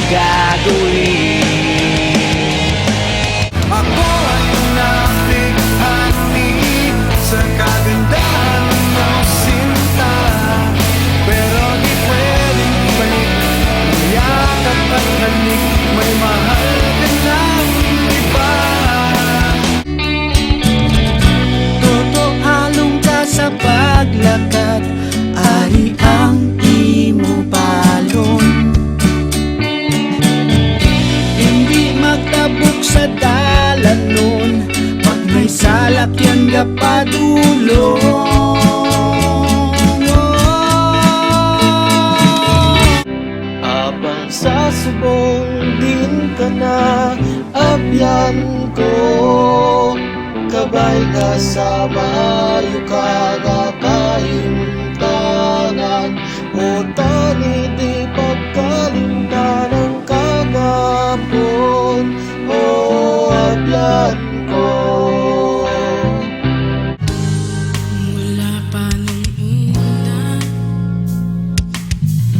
gagawin. Ako ay napighati sa kagandahan ng sinta, pero di pwedeng ibalik ang yakap at halik. May mahal ka ng iba. Totohalong ka sa paglakad, ari ang imo balon. Hindi magtabok sa dalanon, pag may salakyan ka padulong. Abang sa subong din ka na, abyan ko. Kabay ka sa mayo kagakahimtanan, o tani di pagkalimtanan kagapon, o abyan ko. Mula pa nung una,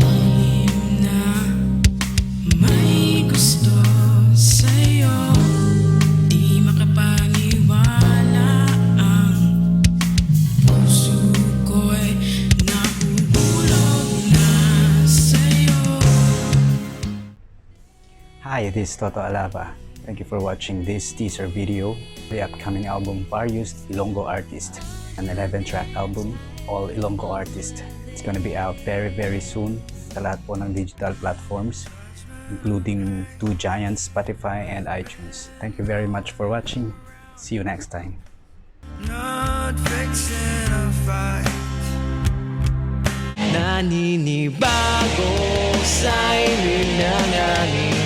iyong na may gusto sa'yo. Di makapaniwala ang puso ko'y nahulog na sa'yo. Hi, this is Toto Alava. Thank you for watching this teaser video. The upcoming album Various Ilonggo Artist, an 11-track album, all Ilonggo artists. It's gonna be out very soon sa lahat po ng digital platforms, including two giants, Spotify and iTunes. Thank you very much for watching. See you next time. Not fixing a fight. Naninibago sa'y nanangin.